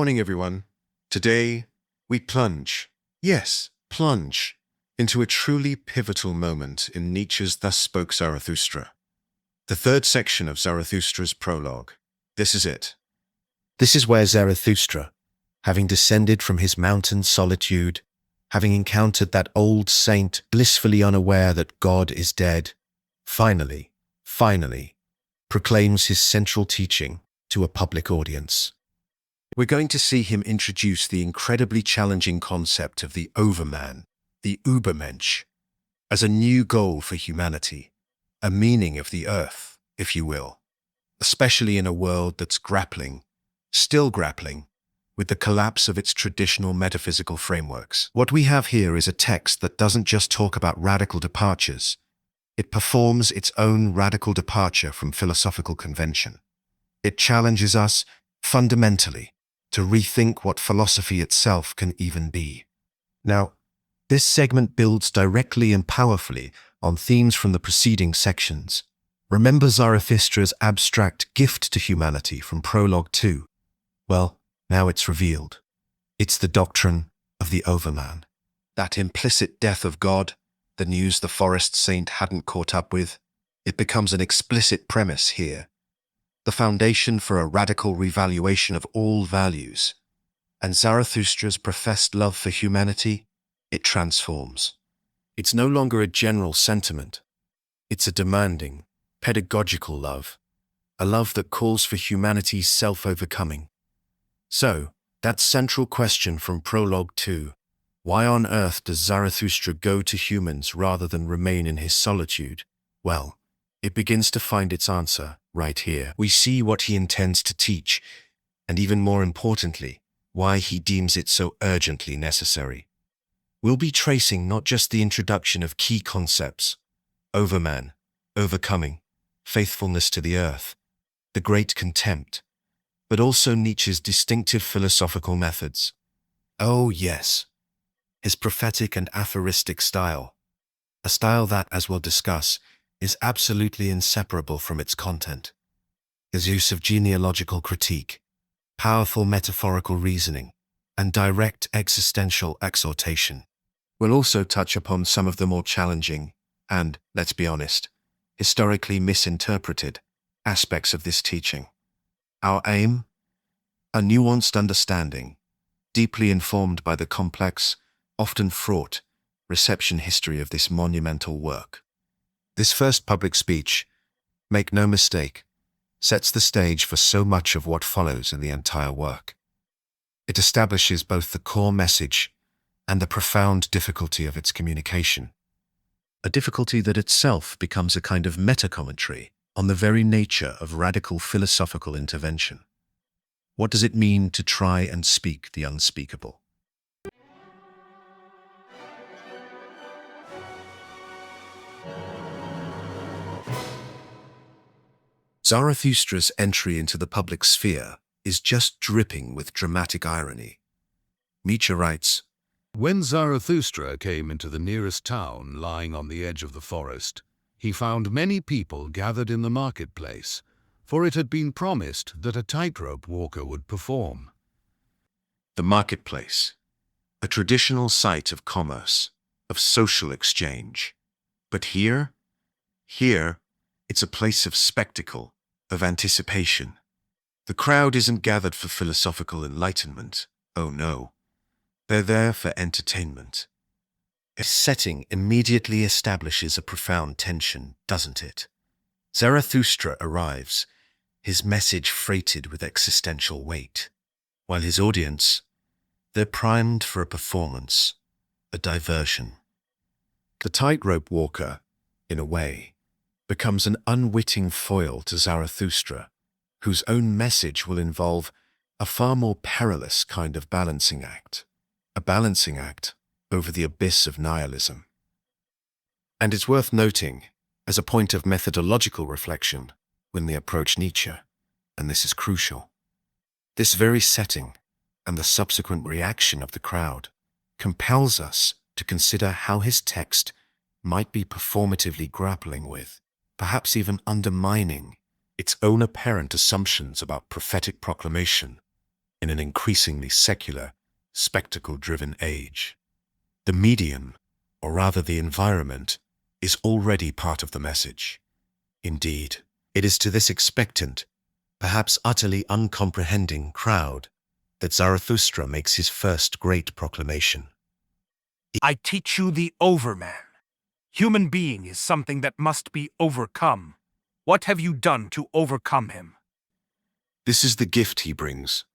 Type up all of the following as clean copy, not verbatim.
morning, everyone. Today, we plunge, yes, plunge, into a truly pivotal moment in Nietzsche's Thus Spoke Zarathustra. The third section of Zarathustra's prologue. This is it. This is where Zarathustra, having descended from his mountain solitude, having encountered that old saint blissfully unaware that God is dead, finally, proclaims his central teaching to a public audience. We're going to see him introduce the incredibly challenging concept of the Overman, the Übermensch, as a new goal for humanity, a meaning of the earth, if you will, especially in a world that's still grappling, with the collapse of its traditional metaphysical frameworks. What we have here is a text that doesn't just talk about radical departures, it performs its own radical departure from philosophical convention. It challenges us, fundamentally, to rethink what philosophy itself can even be. Now, this segment builds directly and powerfully on themes from the preceding sections. Remember Zarathustra's abstract gift to humanity from Prologue 2? Well, now it's revealed. It's the doctrine of the Overman. That implicit death of God, the news the forest saint hadn't caught up with, it becomes an explicit premise here. The foundation for a radical revaluation of all values. And Zarathustra's professed love for humanity, it transforms. It's no longer a general sentiment. It's a demanding, pedagogical love. A love that calls for humanity's self-overcoming. So, that central question from Prologue 2, why on earth does Zarathustra go to humans rather than remain in his solitude? Well, it begins to find its answer right here. We see what he intends to teach, and even more importantly, why he deems it so urgently necessary. We'll be tracing not just the introduction of key concepts, Overman, overcoming, faithfulness to the earth, the great contempt, but also Nietzsche's distinctive philosophical methods. Oh yes, his prophetic and aphoristic style, a style that, as we'll discuss, is absolutely inseparable from its content. His use of genealogical critique, powerful metaphorical reasoning, and direct existential exhortation. We'll also touch upon some of the more challenging and, let's be honest, historically misinterpreted aspects of this teaching. Our aim? A nuanced understanding, deeply informed by the complex, often fraught, reception history of this monumental work. This first public speech, make no mistake, sets the stage for so much of what follows in the entire work. It establishes both the core message and the profound difficulty of its communication. A difficulty that itself becomes a kind of meta-commentary on the very nature of radical philosophical intervention. What does it mean to try and speak the unspeakable? Zarathustra's entry into the public sphere is just dripping with dramatic irony. Nietzsche writes, "When Zarathustra came into the nearest town lying on the edge of the forest, he found many people gathered in the marketplace, for it had been promised that a tightrope walker would perform." The marketplace, a traditional site of commerce, of social exchange. But here, it's a place of spectacle, of anticipation. The crowd isn't gathered for philosophical enlightenment. Oh no. They're there for entertainment. Its setting immediately establishes a profound tension, doesn't it? Zarathustra arrives, his message freighted with existential weight, while his audience, they're primed for a performance, a diversion. The tightrope walker, in a way, becomes an unwitting foil to Zarathustra, whose own message will involve a far more perilous kind of balancing act. A balancing act over the abyss of nihilism. And it's worth noting, as a point of methodological reflection, when they approach Nietzsche, and this is crucial, this very setting and the subsequent reaction of the crowd compels us to consider how his text might be performatively grappling with, perhaps even undermining, its own apparent assumptions about prophetic proclamation. in an increasingly secular, spectacle-driven age. The medium, or rather the environment, is already part of the message. Indeed, it is to this expectant, perhaps utterly uncomprehending crowd that Zarathustra makes his first great proclamation. I teach you the Overman. Human being is something that must be overcome. What have you done to overcome him? This is the gift he brings,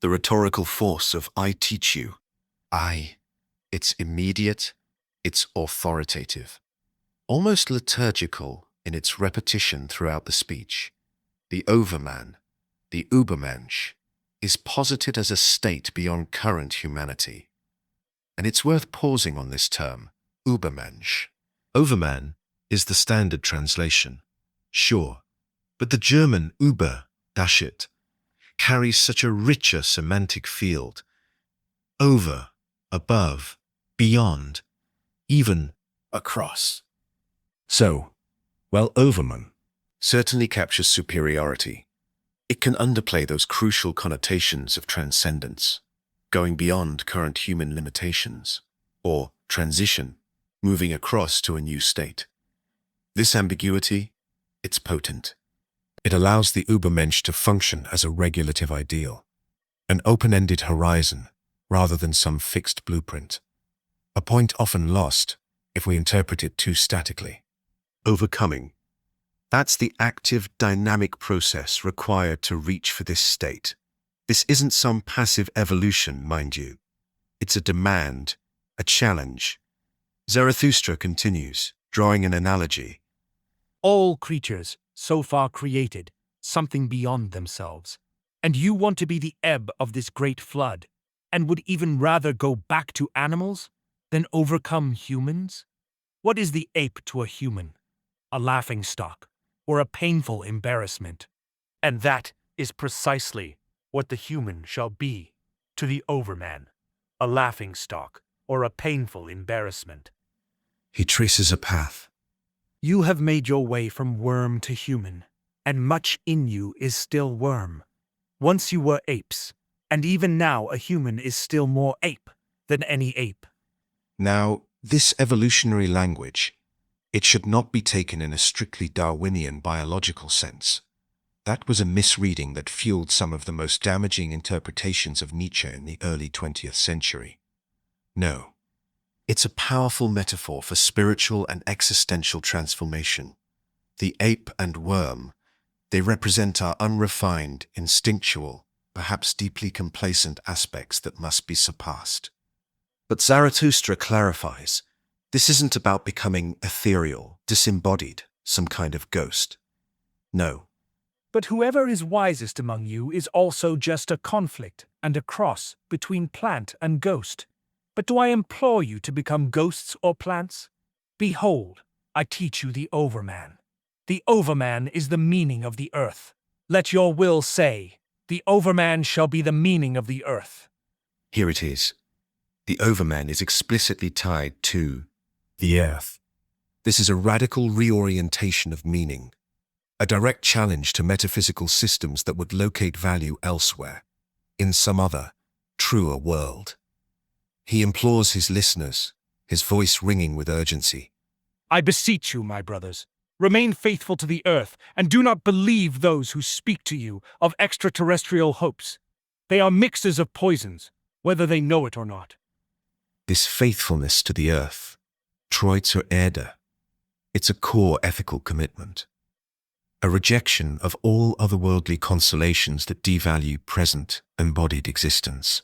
the rhetorical force of I teach you. It's immediate, it's authoritative, almost liturgical in its repetition throughout the speech. The Overman, the Übermensch, is posited as a state beyond current humanity. And it's worth pausing on this term, Übermensch. Overman is the standard translation, sure, but the German Über, Deicide, carries such a richer semantic field. Over, above, beyond, even across. So, while Overman certainly captures superiority, it can underplay those crucial connotations of transcendence, going beyond current human limitations, or transition, moving across to a new state. This ambiguity, it's potent. It allows the Übermensch to function as a regulative ideal, an open-ended horizon rather than some fixed blueprint, a point often lost if we interpret it too statically. Overcoming. That's the active, dynamic process required to reach for this state. This isn't some passive evolution, mind you. It's a demand, a challenge. Zarathustra continues, drawing an analogy. All creatures, so far created, something beyond themselves. And you want to be the ebb of this great flood, and would even rather go back to animals than overcome humans? What is the ape to a human? A laughingstock, or a painful embarrassment? And that is precisely what the human shall be to the Overman, a laughingstock, or a painful embarrassment. He traces a path. You have made your way from worm to human, and much in you is still worm. Once you were apes, and even now a human is still more ape than any ape. Now, this evolutionary language, it should not be taken in a strictly Darwinian biological sense. That was a misreading that fueled some of the most damaging interpretations of Nietzsche in the early 20th century. No. It's a powerful metaphor for spiritual and existential transformation. The ape and worm, they represent our unrefined, instinctual, perhaps deeply complacent aspects that must be surpassed. But Zarathustra clarifies, this isn't about becoming ethereal, disembodied, some kind of ghost. No. But whoever is wisest among you is also just a conflict and a cross between plant and ghost. But do I implore you to become ghosts or plants? Behold, I teach you the Overman. The Overman is the meaning of the earth. Let your will say, the Overman shall be the meaning of the earth. Here it is. The Overman is explicitly tied to the earth. This is a radical reorientation of meaning, a direct challenge to metaphysical systems that would locate value elsewhere, in some other, truer world. He implores his listeners, his voice ringing with urgency. I beseech you, my brothers, remain faithful to the earth, and do not believe those who speak to you of extraterrestrial hopes. They are mixes of poisons, whether they know it or not. This faithfulness to the earth, treu zur Erde, it's a core ethical commitment. A rejection of all otherworldly consolations that devalue present, embodied existence.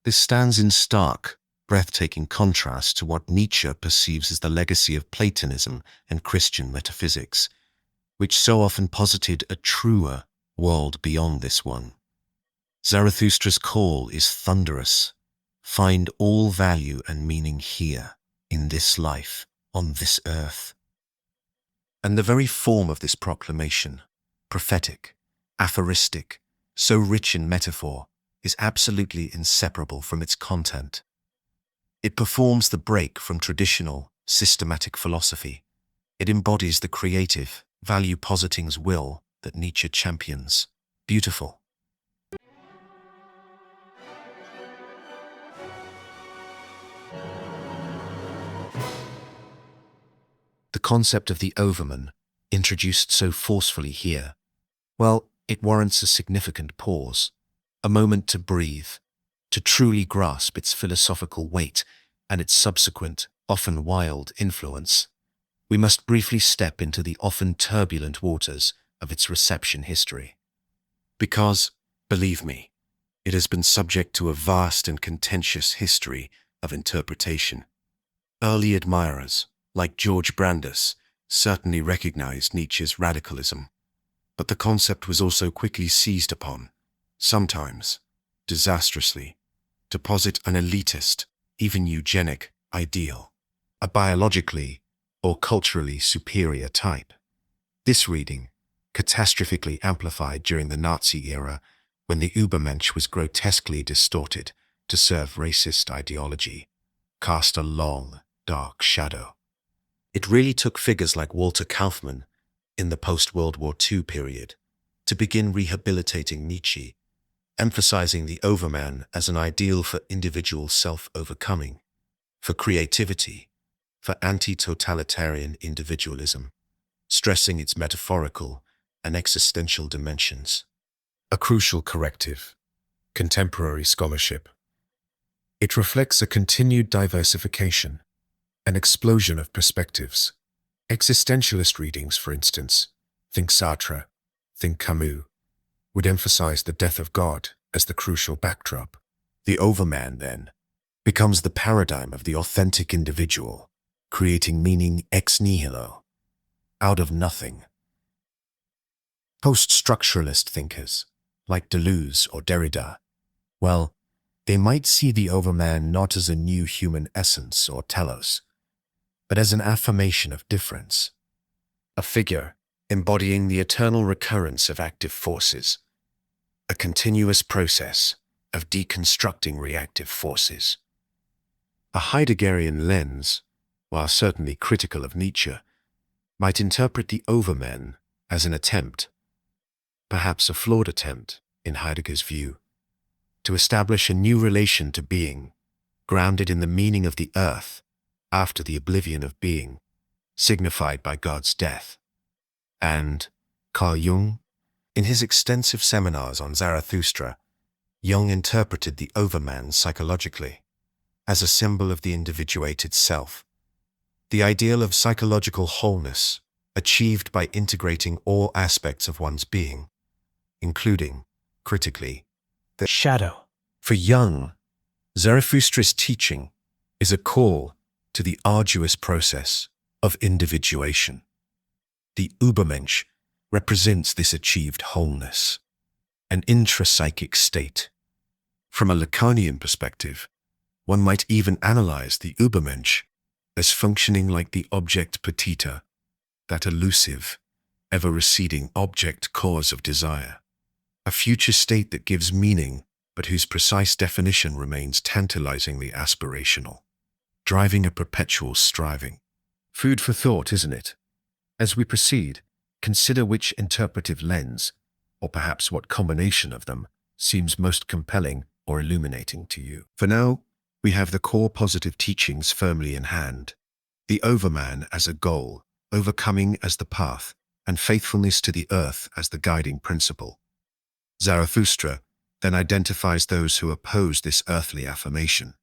This stands in stark, breathtaking contrast to what Nietzsche perceives as the legacy of Platonism and Christian metaphysics, which so often posited a truer world beyond this one. Zarathustra's call is thunderous. Find all value and meaning here, in this life, on this earth. And the very form of this proclamation, prophetic, aphoristic, so rich in metaphor, is absolutely inseparable from its content. It performs the break from traditional, systematic philosophy. It embodies the creative, value-positing's will that Nietzsche champions. Beautiful. concept of the Overman, introduced so forcefully here, well, it warrants a significant pause, a moment to breathe, to truly grasp its philosophical weight and its subsequent, often wild influence. We must briefly step into the often turbulent waters of its reception history. Because, believe me, it has been subject to a vast and contentious history of interpretation. Early admirers, like George Brandes, certainly recognized Nietzsche's radicalism, but the concept was also quickly seized upon, sometimes disastrously, to posit an elitist, even eugenic, ideal, A biologically or culturally superior type. This reading, catastrophically amplified during the Nazi era when the Übermensch was grotesquely distorted to serve racist ideology, cast a long, dark shadow. It really took figures like Walter Kaufmann in the post-World War II period to begin rehabilitating Nietzsche, emphasizing the Overman as an ideal for individual self-overcoming, for creativity, for anti-totalitarian individualism, stressing its metaphorical and existential dimensions. A crucial corrective, contemporary scholarship. It reflects a continued diversification, an explosion of perspectives. Existentialist readings, for instance, think Sartre, think Camus, would emphasize the death of God as the crucial backdrop. The Overman, then, becomes the paradigm of the authentic individual, creating meaning ex nihilo, out of nothing. Post-structuralist thinkers, like Deleuze or Derrida, well, they might see the Overman not as a new human essence or telos, but as an affirmation of difference, a figure embodying the eternal recurrence of active forces, a continuous process of deconstructing reactive forces. A Heideggerian lens, while certainly critical of Nietzsche, might interpret the Overman as an attempt, perhaps a flawed attempt in Heidegger's view, to establish a new relation to being, grounded in the meaning of the earth after the oblivion of being, signified by God's death. And Carl Jung, in his extensive seminars on Zarathustra, Jung interpreted the Overman psychologically as a symbol of the individuated self, the ideal of psychological wholeness achieved by integrating all aspects of one's being, including, critically, the shadow. For Jung, Zarathustra's teaching is a call to the arduous process of individuation. The Übermensch represents this achieved wholeness, an intrapsychic state. From a Lacanian perspective, one might even analyze the Übermensch as functioning like the object petita, that elusive, ever-receding object cause of desire, a future state that gives meaning but whose precise definition remains tantalizingly aspirational, driving a perpetual striving. Food for thought, isn't it? As we proceed, consider which interpretive lens, or perhaps what combination of them, seems most compelling or illuminating to you. For now, we have the core positive teachings firmly in hand. The Overman as a goal, overcoming as the path, and faithfulness to the earth as the guiding principle. Zarathustra then identifies those who oppose this earthly affirmation.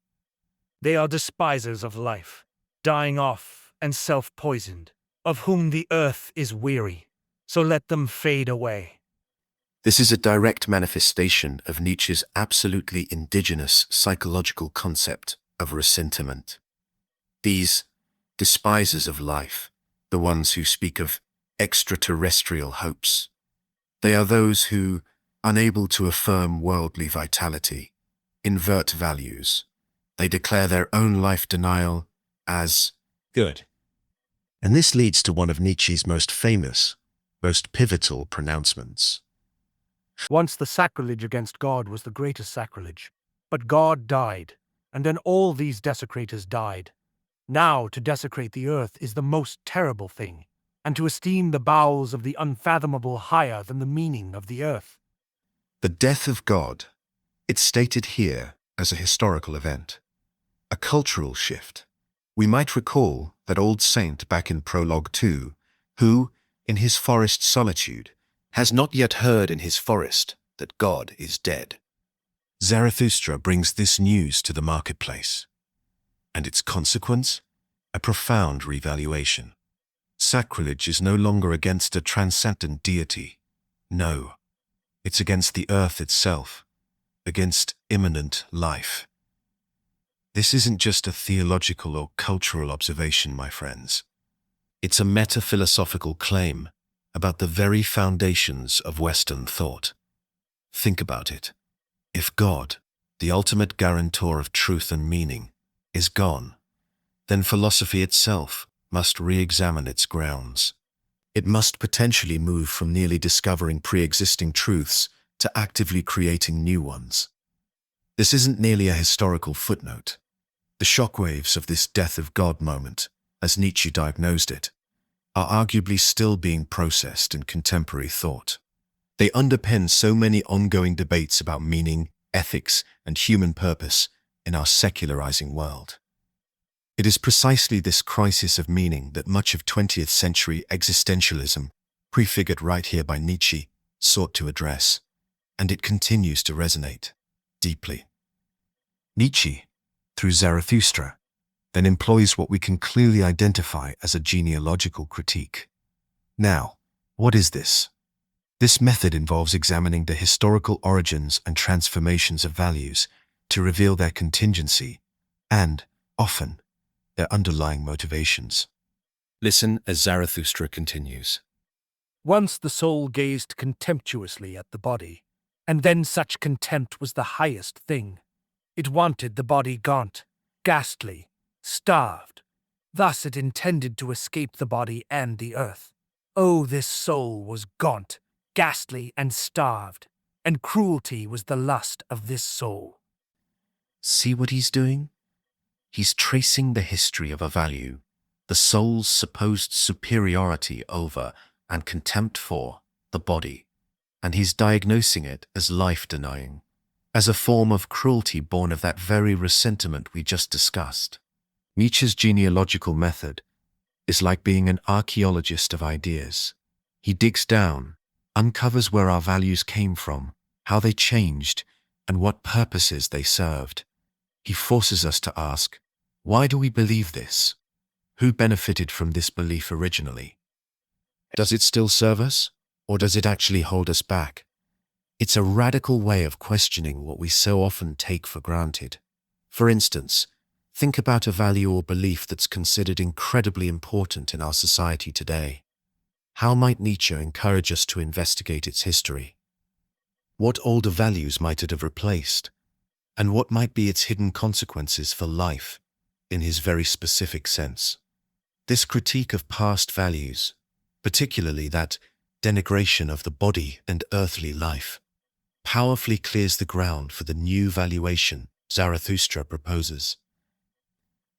They are despisers of life, dying off and self-poisoned, of whom the earth is weary, so let them fade away. This is a direct manifestation of Nietzsche's absolutely indigenous psychological concept of ressentiment. These despisers of life, the ones who speak of extraterrestrial hopes, they are those who, unable to affirm worldly vitality, invert values. They declare their own life denial as good. And this leads to one of Nietzsche's most famous, most pivotal pronouncements. Once the sacrilege against God was the greatest sacrilege, but God died, and then all these desecrators died. Now to desecrate the earth is the most terrible thing, and to esteem the bowels of the unfathomable higher than the meaning of the earth. The death of God, it's stated here as a historical event, a cultural shift, We might recall that old saint back in Prologue 2, who, in his forest solitude, has not yet heard in his forest that God is dead. Zarathustra brings this news to the marketplace, and its consequence? A profound revaluation. Sacrilege is no longer against a transcendent deity. No, it's against the earth itself, against immanent life. This isn't just a theological or cultural observation, my friends. It's a meta-philosophical claim about the very foundations of Western thought. Think about it. If God, the ultimate guarantor of truth and meaning, is gone, then philosophy itself must re-examine its grounds. It must potentially move from merely discovering pre-existing truths to actively creating new ones. This isn't merely a historical footnote. The shockwaves of this death of God moment, as Nietzsche diagnosed it, are arguably still being processed in contemporary thought. They underpin so many ongoing debates about meaning, ethics, and human purpose in our secularizing world. It is precisely this crisis of meaning that much of 20th century existentialism, prefigured right here by Nietzsche, sought to address, and it continues to resonate deeply. Nietzsche, through Zarathustra, then employs what we can clearly identify as a genealogical critique. Now, what is this? This method involves examining the historical origins and transformations of values to reveal their contingency and, often, their underlying motivations. Listen as Zarathustra continues. Once the soul gazed contemptuously at the body, and then such contempt was the highest thing. It wanted the body gaunt, ghastly, starved. Thus it intended to escape the body and the earth. Oh, this soul was gaunt, ghastly, and starved, and cruelty was the lust of this soul. See what he's doing? He's tracing the history of a value, the soul's supposed superiority over and contempt for the body, and he's diagnosing it as life-denying, as a form of cruelty born of that very resentment we just discussed. Nietzsche's genealogical method is like being an archaeologist of ideas. He digs down, uncovers where our values came from, how they changed, and what purposes they served. He forces us to ask, why do we believe this? Who benefited from this belief originally? Does it still serve us, or does it actually hold us back? It's a radical way of questioning what we so often take for granted. For instance, think about a value or belief that's considered incredibly important in our society today. How might Nietzsche encourage us to investigate its history? What older values might it have replaced? And what might be its hidden consequences for life, in his very specific sense? This critique of past values, particularly that denigration of the body and earthly life, powerfully clears the ground for the new valuation Zarathustra proposes.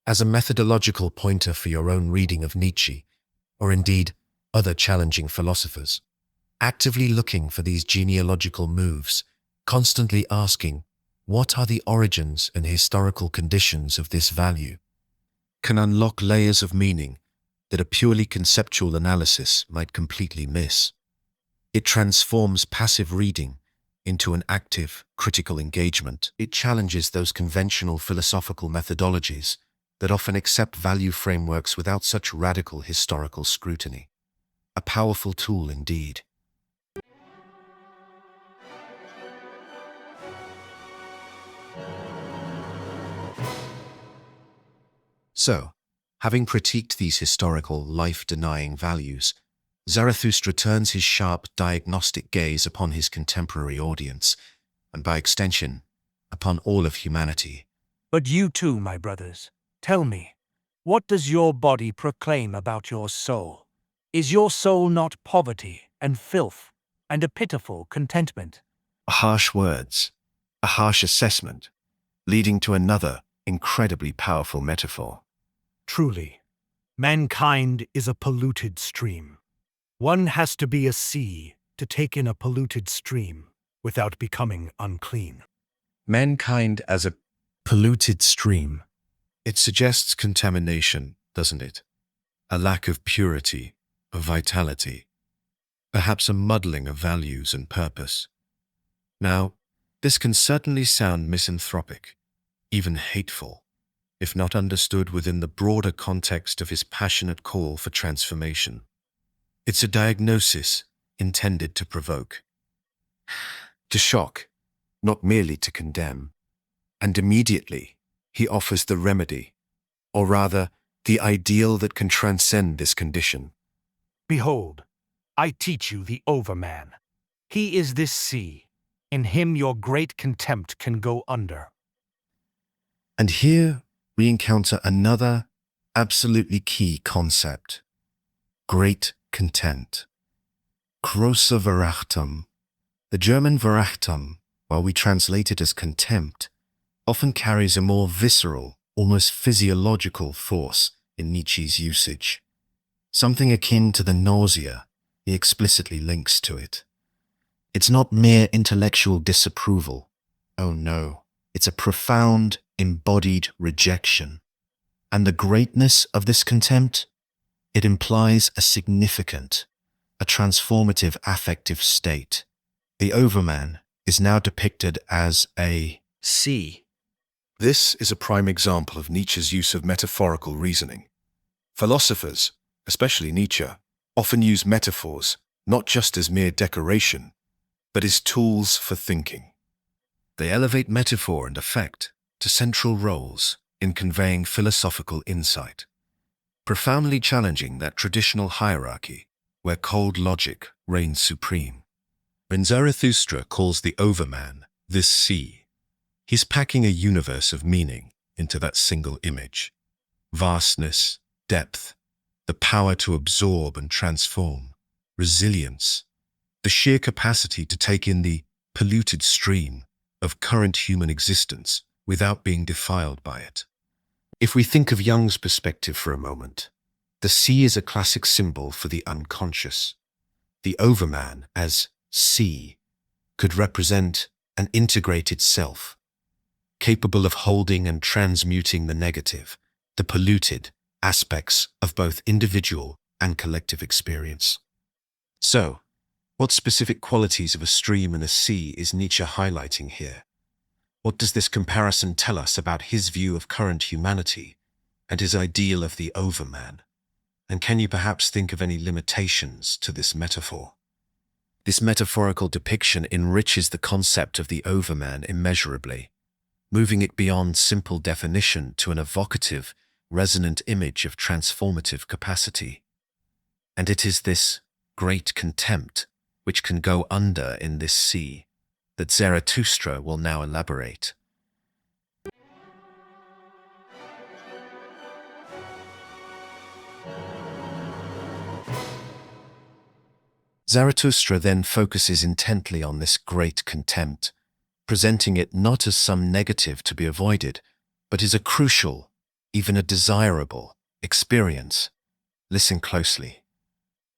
As a methodological pointer for your own reading of Nietzsche, or indeed other challenging philosophers, actively looking for these genealogical moves, constantly asking, what are the origins and historical conditions of this value, can unlock layers of meaning that a purely conceptual analysis might completely miss. It transforms passive reading into an active, critical engagement. It challenges those conventional philosophical methodologies that often accept value frameworks without such radical historical scrutiny. A powerful tool indeed. So, having critiqued these historical, life-denying values, Zarathustra turns his sharp, diagnostic gaze upon his contemporary audience, and by extension, upon all of humanity. But you too, my brothers, tell me, what does your body proclaim about your soul? Is your soul not poverty and filth and a pitiful contentment? Harsh words, a harsh assessment, leading to another incredibly powerful metaphor. Truly, mankind is a polluted stream. One has to be a sea to take in a polluted stream without becoming unclean. Mankind as a polluted stream. It suggests contamination, doesn't it? A lack of purity, of vitality, perhaps a muddling of values and purpose. Now, this can certainly sound misanthropic, even hateful, if not understood within the broader context of his passionate call for transformation. It's a diagnosis intended to provoke, to shock, not merely to condemn. And immediately, he offers the remedy, or rather, the ideal that can transcend this condition. Behold, I teach you the Overman. He is this sea. In him your great contempt can go under. And here we encounter another absolutely key concept. Great content. Große Verachtung. The German Verachtung, while we translate it as contempt, often carries a more visceral, almost physiological force in Nietzsche's usage. Something akin to the nausea he explicitly links to it. It's not mere intellectual disapproval. Oh no, it's a profound, embodied rejection. And the greatness of this contempt? It implies a significant, a transformative affective state. The Overman is now depicted as a sea. This is a prime example of Nietzsche's use of metaphorical reasoning. Philosophers, especially Nietzsche, often use metaphors not just as mere decoration, but as tools for thinking. They elevate metaphor and effect to central roles in conveying philosophical insight, profoundly challenging that traditional hierarchy where cold logic reigns supreme. When Zarathustra calls the Overman this sea, he's packing a universe of meaning into that single image. Vastness, depth, the power to absorb and transform, resilience, the sheer capacity to take in the polluted stream of current human existence without being defiled by it. If we think of Jung's perspective for a moment, the sea is a classic symbol for the unconscious. The Overman, as sea, could represent an integrated self, capable of holding and transmuting the negative, the polluted aspects of both individual and collective experience. So, what specific qualities of a stream and a sea is Nietzsche highlighting here? What does this comparison tell us about his view of current humanity and his ideal of the Overman? And can you perhaps think of any limitations to this metaphor? This metaphorical depiction enriches the concept of the Overman immeasurably, moving it beyond simple definition to an evocative, resonant image of transformative capacity. And it is this great contempt which can go under in this sea that Zarathustra will now elaborate. Zarathustra then focuses intently on this great contempt, presenting it not as some negative to be avoided, but as a crucial, even a desirable, experience. Listen closely.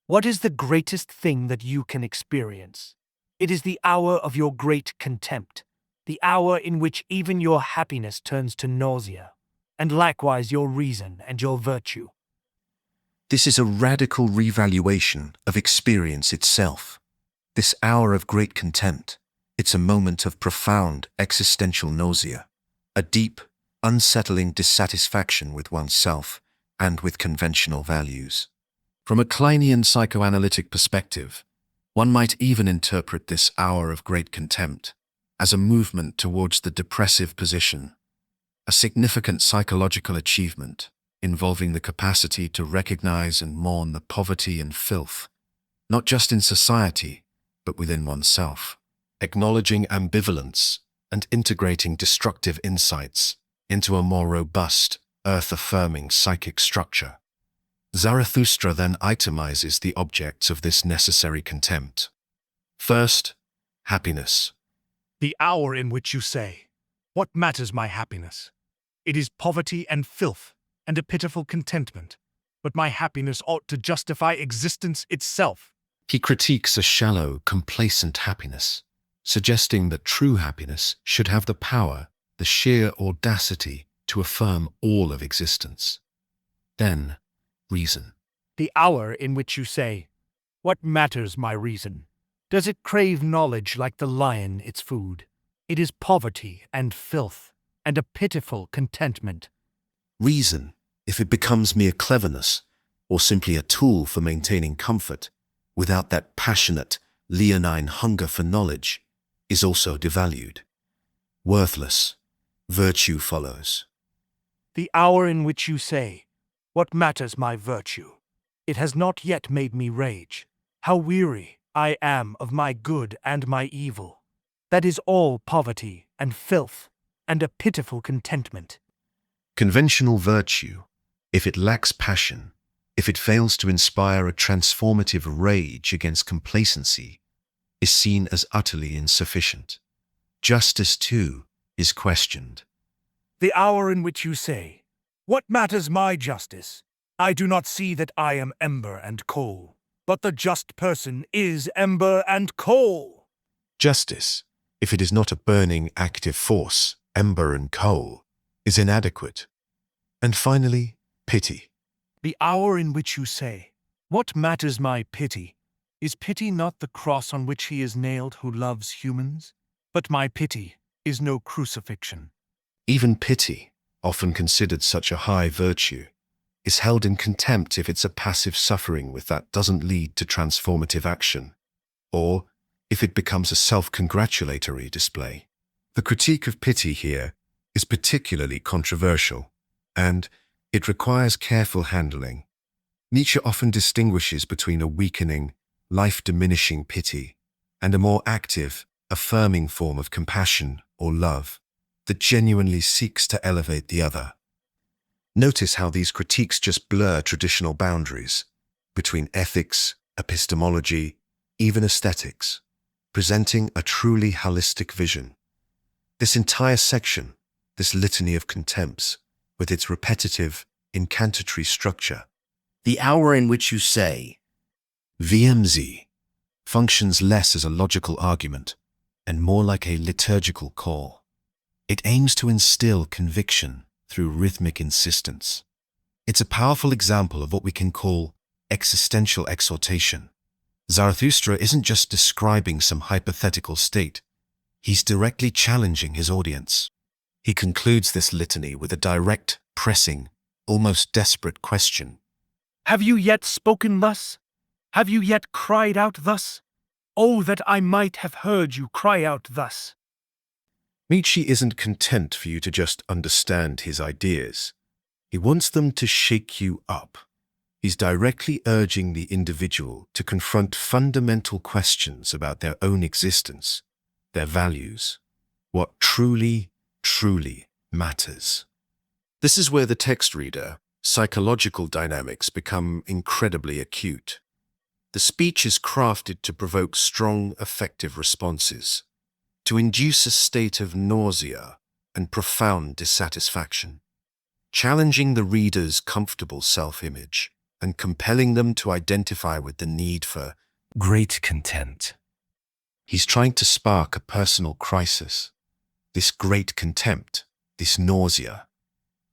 What is the greatest thing that you can experience? It is the hour of your great contempt, the hour in which even your happiness turns to nausea, and likewise your reason and your virtue. This is a radical revaluation of experience itself. This hour of great contempt, it's a moment of profound existential nausea, a deep, unsettling dissatisfaction with oneself and with conventional values. From a Kleinian psychoanalytic perspective, one might even interpret this hour of great contempt as a movement towards the depressive position, a significant psychological achievement involving the capacity to recognize and mourn the poverty and filth, not just in society, but within oneself, acknowledging ambivalence and integrating destructive insights into a more robust, earth-affirming psychic structure. Zarathustra then itemizes the objects of this necessary contempt. First, happiness. The hour in which you say, "What matters my happiness? It is poverty and filth, and a pitiful contentment, but my happiness ought to justify existence itself." He critiques a shallow, complacent happiness, suggesting that true happiness should have the power, the sheer audacity to affirm all of existence. Then, reason. The hour in which you say, "What matters my reason? Does it crave knowledge like the lion its food? It is poverty and filth, and a pitiful contentment." Reason, if it becomes mere cleverness, or simply a tool for maintaining comfort, without that passionate, leonine hunger for knowledge, is also devalued. Worthless. Virtue follows. The hour in which you say, "What matters my virtue? It has not yet made me rage. How weary I am of my good and my evil. That is all poverty and filth, and a pitiful contentment." Conventional virtue, if it lacks passion, if it fails to inspire a transformative rage against complacency, is seen as utterly insufficient. Justice, too, is questioned. The hour in which you say, "What matters my justice? I do not see that I am ember and coal, but the just person is ember and coal." Justice, if it is not a burning active force, ember and coal, is inadequate. And finally, pity. The hour in which you say, "What matters my pity? Is pity not the cross on which he is nailed who loves humans? But my pity is no crucifixion." Even pity, often considered such a high virtue, is held in contempt if it's a passive suffering that doesn't lead to transformative action, or if it becomes a self-congratulatory display. The critique of pity here is particularly controversial, and it requires careful handling. Nietzsche often distinguishes between a weakening, life-diminishing pity and a more active, affirming form of compassion or love that genuinely seeks to elevate the other. Notice how these critiques just blur traditional boundaries between ethics, epistemology, even aesthetics, presenting a truly holistic vision. This entire section, this litany of contempts, with its repetitive, incantatory structure, the hour in which you say, VMZ, functions less as a logical argument and more like a liturgical call. It aims to instill conviction through rhythmic insistence. It's a powerful example of what we can call existential exhortation. Zarathustra isn't just describing some hypothetical state. He's directly challenging his audience. He concludes this litany with a direct, pressing, almost desperate question. Have you yet spoken thus? Have you yet cried out thus? Oh, that I might have heard you cry out thus. Nietzsche isn't content for you to just understand his ideas. He wants them to shake you up. He's directly urging the individual to confront fundamental questions about their own existence, their values, what truly matters. This is where the text reader, psychological dynamics become incredibly acute. The speech is crafted to provoke strong, effective responses, to induce a state of nausea and profound dissatisfaction, challenging the reader's comfortable self-image and compelling them to identify with the need for great content. He's trying to spark a personal crisis, this great contempt, this nausea,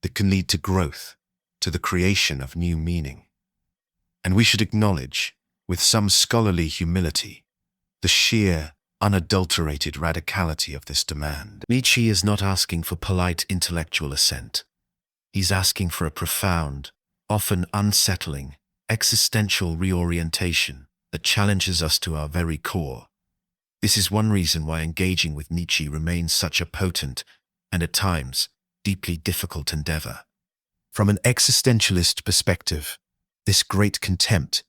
that can lead to growth, to the creation of new meaning. And we should acknowledge, with some scholarly humility, the sheer, unadulterated radicality of this demand. Nietzsche is not asking for polite intellectual assent. He's asking for a profound, often unsettling, existential reorientation that challenges us to our very core. This is one reason why engaging with Nietzsche remains such a potent and, at times, deeply difficult endeavor. From an existentialist perspective, this great contempt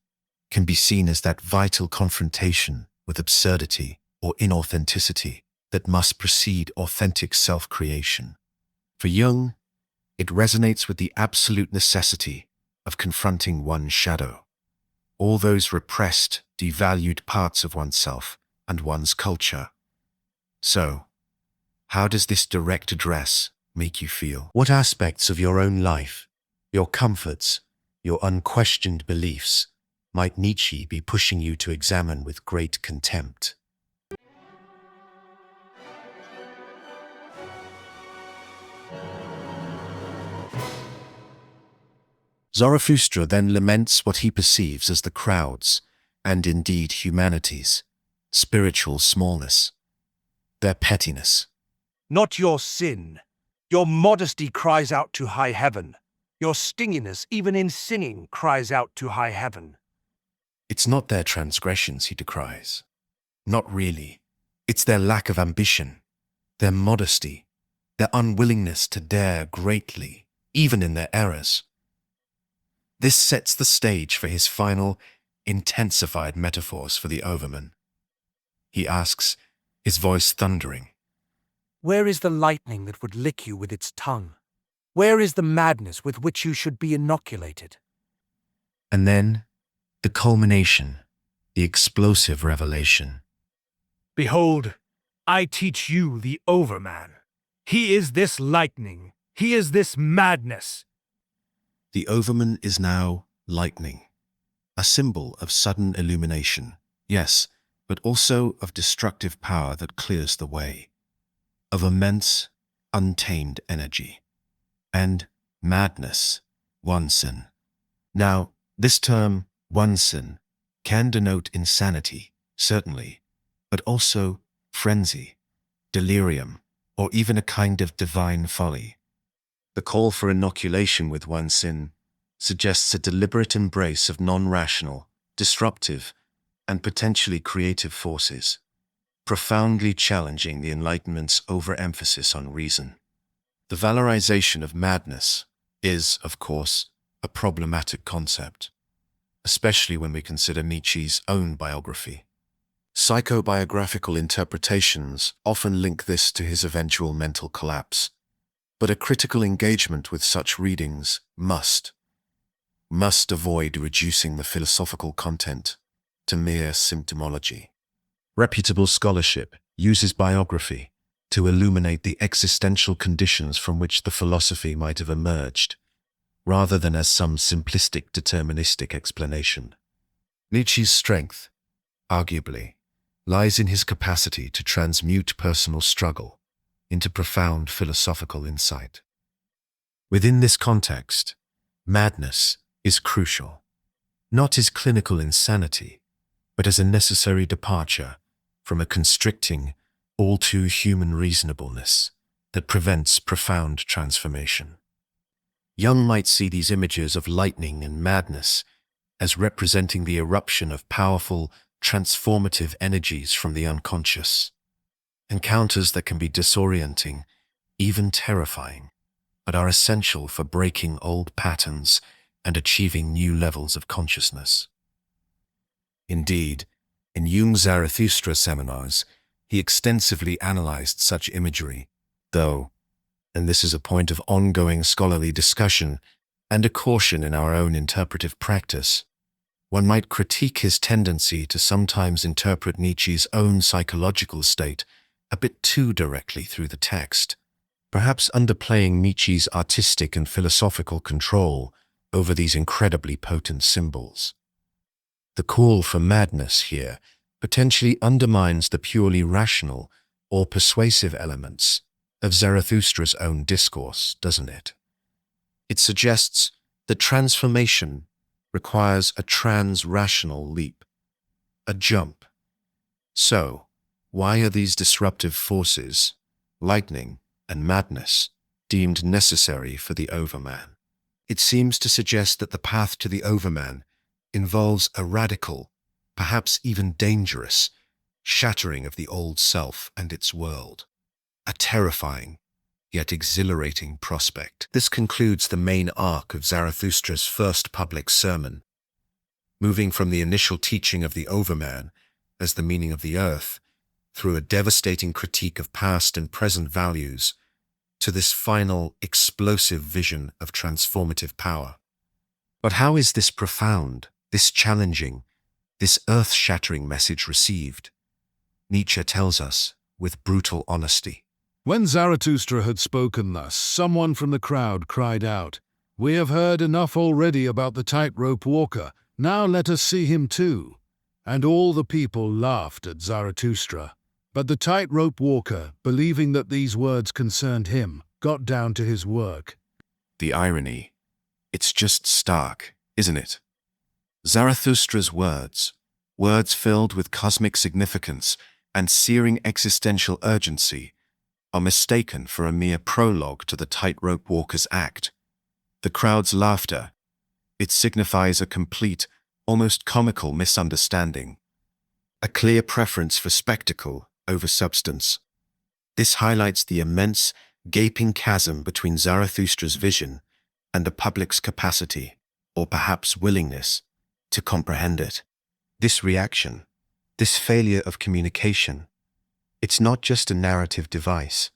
can be seen as that vital confrontation with absurdity or inauthenticity that must precede authentic self-creation. For Jung, it resonates with the absolute necessity of confronting one's shadow, all those repressed, devalued parts of oneself and one's culture. So, how does this direct address make you feel? What aspects of your own life, your comforts, your unquestioned beliefs might Nietzsche be pushing you to examine with great contempt? Zarathustra then laments what he perceives as the crowd's, and indeed humanity's, spiritual smallness, their pettiness. Not your sin. Your modesty cries out to high heaven. Your stinginess, even in singing, cries out to high heaven. It's not their transgressions he decries. Not really. It's their lack of ambition, their modesty, their unwillingness to dare greatly, even in their errors. This sets the stage for his final, intensified metaphors for the Overman. He asks, his voice thundering, Where is the lightning that would lick you with its tongue? Where is the madness with which you should be inoculated? and then the culmination, the explosive revelation. Behold, I teach you the Overman. He is this lightning. He is this madness. The Overman is now lightning, a symbol of sudden illumination, yes, but also of destructive power that clears the way, of immense, untamed energy, and madness, Wahnsinn. Now, this term, Wahnsinn, can denote insanity, certainly, but also frenzy, delirium, or even a kind of divine folly. The call for inoculation with Wahnsinn suggests a deliberate embrace of non-rational, disruptive, and potentially creative forces, profoundly challenging the Enlightenment's overemphasis on reason. The valorization of madness is, of course, a problematic concept, especially when we consider Nietzsche's own biography. Psychobiographical interpretations often link this to his eventual mental collapse, but a critical engagement with such readings must avoid reducing the philosophical content to mere symptomology. Reputable scholarship uses biography to illuminate the existential conditions from which the philosophy might have emerged, rather than as some simplistic deterministic explanation. Nietzsche's strength, arguably, lies in his capacity to transmute personal struggle into profound philosophical insight. Within this context, madness is crucial, not as clinical insanity, but as a necessary departure from a constricting, all-too-human reasonableness that prevents profound transformation. Jung might see these images of lightning and madness as representing the eruption of powerful, transformative energies from the unconscious, encounters that can be disorienting, even terrifying, but are essential for breaking old patterns and achieving new levels of consciousness. Indeed, in Jung's Zarathustra seminars, he extensively analyzed such imagery, though, and this is a point of ongoing scholarly discussion and a caution in our own interpretive practice, one might critique his tendency to sometimes interpret Nietzsche's own psychological state a bit too directly through the text, perhaps underplaying Nietzsche's artistic and philosophical control over these incredibly potent symbols. The call for madness here potentially undermines the purely rational or persuasive elements of Zarathustra's own discourse, doesn't it? It suggests that transformation requires a trans-rational leap, a jump. So, why are these disruptive forces, lightning and madness, deemed necessary for the Overman? It seems to suggest that the path to the Overman involves a radical, perhaps even dangerous, shattering of the old self and its world. A terrifying, yet exhilarating prospect. This concludes the main arc of Zarathustra's first public sermon, moving from the initial teaching of the Overman as the meaning of the earth, through a devastating critique of past and present values, to this final, explosive vision of transformative power. But how is this profound, this challenging, this earth-shattering message received? Nietzsche tells us with brutal honesty. When Zarathustra had spoken thus, someone from the crowd cried out, "We have heard enough already about the tightrope walker. Now let us see him too." And all the people laughed at Zarathustra. But the tightrope walker, believing that these words concerned him, got down to his work. The irony, It's just stark, isn't it? Zarathustra's words filled with cosmic significance and searing existential urgency, are mistaken for a mere prologue to the tightrope walker's act. The crowd's laughter, it signifies a complete, almost comical misunderstanding, a clear preference for spectacle over substance. This highlights the immense, gaping chasm between Zarathustra's vision and the public's capacity, or perhaps willingness, to comprehend it. This reaction, this failure of communication, it's not just a narrative device.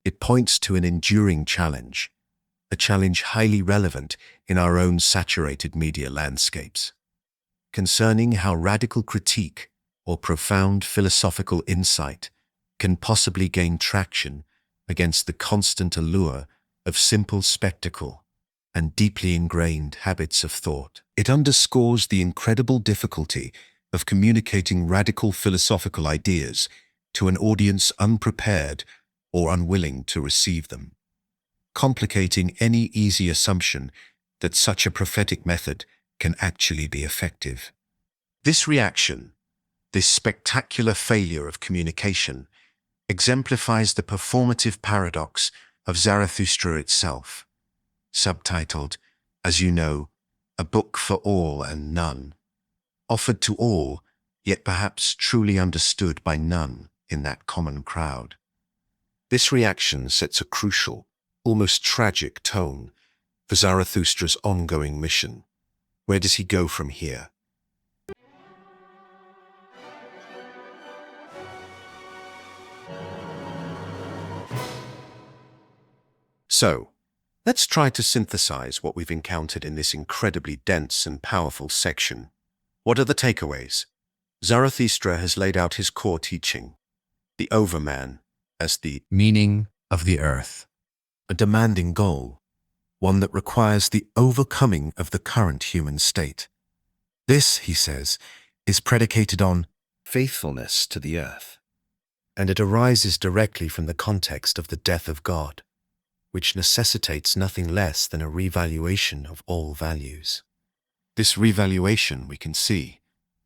It points to an enduring challenge, a challenge highly relevant in our own saturated media landscapes, concerning how radical critique or profound philosophical insight can possibly gain traction against the constant allure of simple spectacle and deeply ingrained habits of thought. It underscores the incredible difficulty of communicating radical philosophical ideas to an audience unprepared or unwilling to receive them, complicating any easy assumption that such a prophetic method can actually be effective. This reaction, this spectacular failure of communication, exemplifies the performative paradox of Zarathustra itself, subtitled, as you know, A Book for All and None, offered to all, yet perhaps truly understood by none in that common crowd. This reaction sets a crucial, almost tragic tone for Zarathustra's ongoing mission. Where does he go from here? So, let's try to synthesize what we've encountered in this incredibly dense and powerful section. What are the takeaways? Zarathustra has laid out his core teaching, the Overman, as the meaning of the earth, a demanding goal, one that requires the overcoming of the current human state. This, he says, is predicated on faithfulness to the earth, and it arises directly from the context of the death of God, which necessitates nothing less than a revaluation of all values. This revaluation, we can see,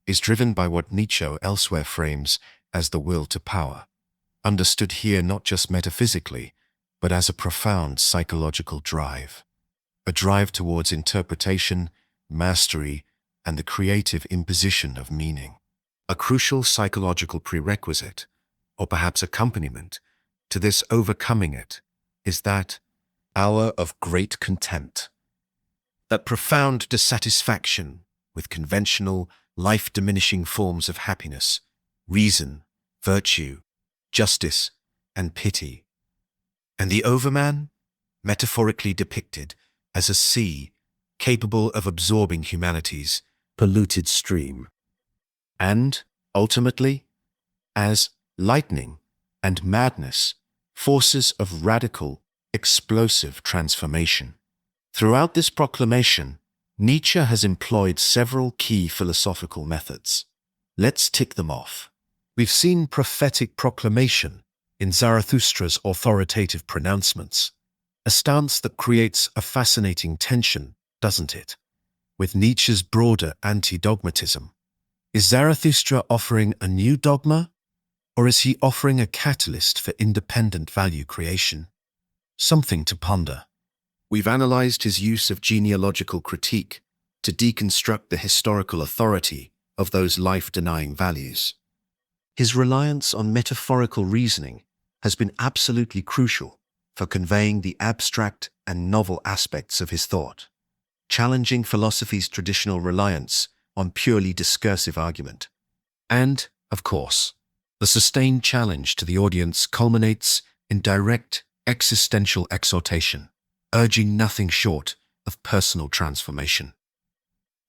is driven by what Nietzsche elsewhere frames as the will to power, understood here not just metaphysically, but as a profound psychological drive, a drive towards interpretation, mastery, and the creative imposition of meaning. A crucial psychological prerequisite, or perhaps accompaniment, to this overcoming it is that hour of great contempt, that profound dissatisfaction with conventional, life-diminishing forms of happiness, reason, virtue, justice, and pity. And the Overman, metaphorically depicted as a sea capable of absorbing humanity's polluted stream, and, ultimately, as lightning and madness, forces of radical, explosive transformation. Throughout this proclamation, Nietzsche has employed several key philosophical methods. Let's tick them off. We've seen prophetic proclamation in Zarathustra's authoritative pronouncements, a stance that creates a fascinating tension, doesn't it, with Nietzsche's broader anti-dogmatism. Is Zarathustra offering a new dogma, or is he offering a catalyst for independent value creation? Something to ponder. We've analyzed his use of genealogical critique to deconstruct the historical authority of those life-denying values. His reliance on metaphorical reasoning has been absolutely crucial for conveying the abstract and novel aspects of his thought, challenging philosophy's traditional reliance on purely discursive argument. And, of course, the sustained challenge to the audience culminates in direct existential exhortation, urging nothing short of personal transformation.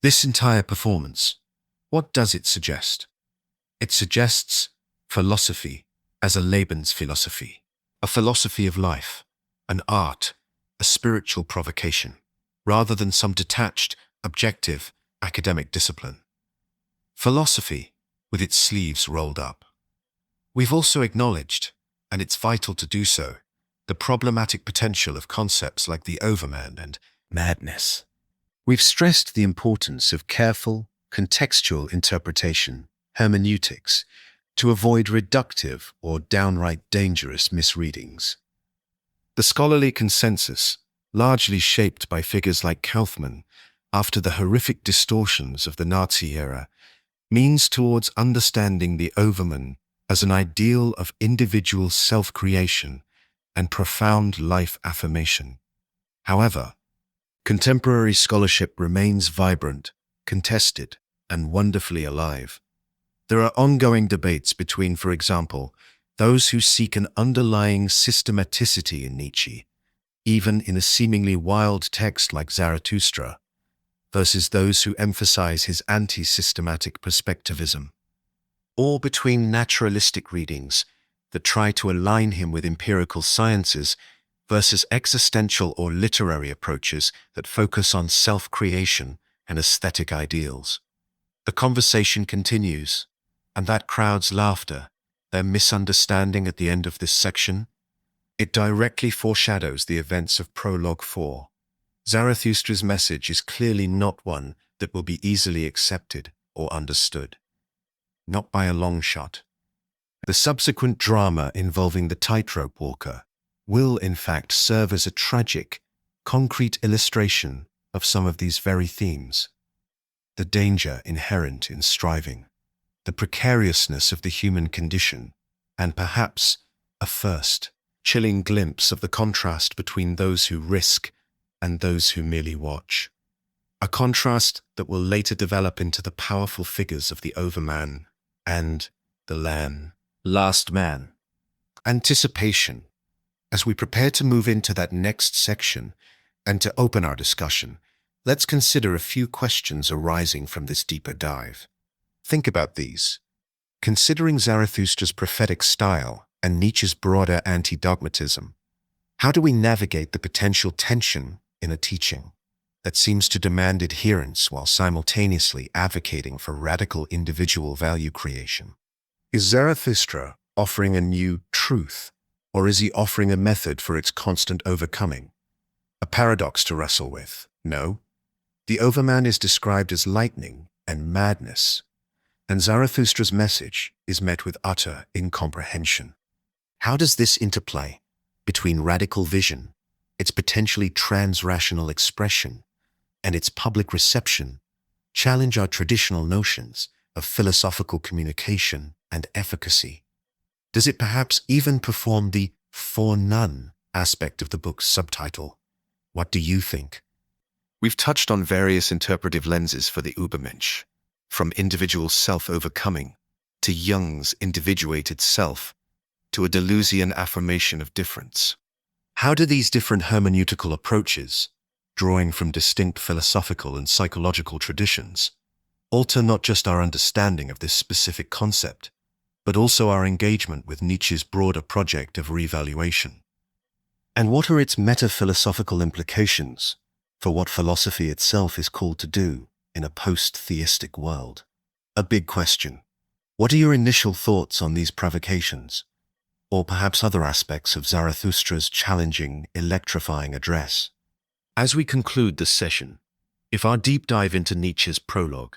This entire performance, what does it suggest? It suggests philosophy as a Lebensphilosophy, a philosophy of life, an art, a spiritual provocation, rather than some detached, objective, academic discipline. Philosophy with its sleeves rolled up. We've also acknowledged, and it's vital to do so, the problematic potential of concepts like the Overman and madness. We've stressed the importance of careful, contextual interpretation, hermeneutics, to avoid reductive or downright dangerous misreadings. The scholarly consensus, largely shaped by figures like Kaufmann after the horrific distortions of the Nazi era, means towards understanding the Overman as an ideal of individual self-creation and profound life affirmation. However, contemporary scholarship remains vibrant, contested, and wonderfully alive. There are ongoing debates between, for example, those who seek an underlying systematicity in Nietzsche, even in a seemingly wild text like Zarathustra, versus those who emphasize his anti-systematic perspectivism, or between naturalistic readings that try to align him with empirical sciences versus existential or literary approaches that focus on self-creation and aesthetic ideals. The conversation continues, and that crowd's laughter, their misunderstanding at the end of this section, it directly foreshadows the events of Prologue 4. Zarathustra's message is clearly not one that will be easily accepted or understood. Not by a long shot. The subsequent drama involving the tightrope walker will in fact serve as a tragic, concrete illustration of some of these very themes. The danger inherent in striving, the precariousness of the human condition, and perhaps a first, chilling glimpse of the contrast between those who risk and those who merely watch. A contrast that will later develop into the powerful figures of the Overman and the last man. Anticipation. As we prepare to move into that next section and to open our discussion, let's consider a few questions arising from this deeper dive. Think about these. Considering Zarathustra's prophetic style and Nietzsche's broader anti-dogmatism, how do we navigate the potential tension in a teaching that seems to demand adherence while simultaneously advocating for radical individual value creation? Is Zarathustra offering a new truth, or is he offering a method for its constant overcoming? A paradox to wrestle with, no? The Overman is described as lightning and madness, and Zarathustra's message is met with utter incomprehension. How does this interplay between radical vision, its potentially trans-rational expression, and its public reception challenge our traditional notions of philosophical communication and efficacy? Does it perhaps even perform the for none aspect of the book's subtitle? What do you think? We've touched on various interpretive lenses for the Übermensch, from individual self-overcoming to Jung's individuated self to a Deleuzian affirmation of difference. How do these different hermeneutical approaches, drawing from distinct philosophical and psychological traditions, alter not just our understanding of this specific concept, but also our engagement with Nietzsche's broader project of revaluation? And what are its meta-philosophical implications for what philosophy itself is called to do in a post-theistic world? A big question. What are your initial thoughts on these provocations, or perhaps other aspects of Zarathustra's challenging, electrifying address? As we conclude this session, if our deep dive into Nietzsche's prologue,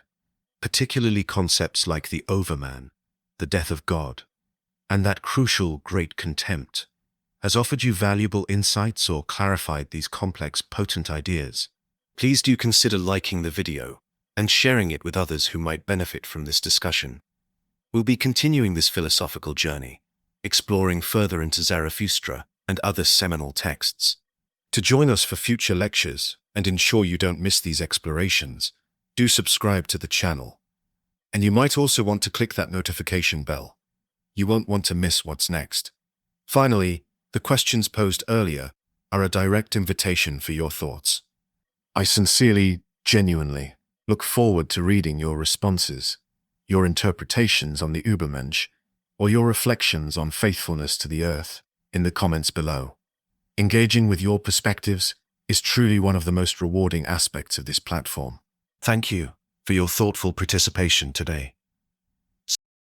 particularly concepts like the Overman, the death of God, and that crucial great contempt, has offered you valuable insights or clarified these complex, potent ideas, please do consider liking the video and sharing it with others who might benefit from this discussion. We'll be continuing this philosophical journey, exploring further into Zarathustra and other seminal texts. To join us for future lectures and ensure you don't miss these explorations, do subscribe to the channel. And you might also want to click that notification bell. You won't want to miss what's next. Finally, the questions posed earlier are a direct invitation for your thoughts. I sincerely, genuinely look forward to reading your responses, your interpretations on the Übermensch, or your reflections on faithfulness to the earth in the comments below. Engaging with your perspectives is truly one of the most rewarding aspects of this platform. Thank you for your thoughtful participation today.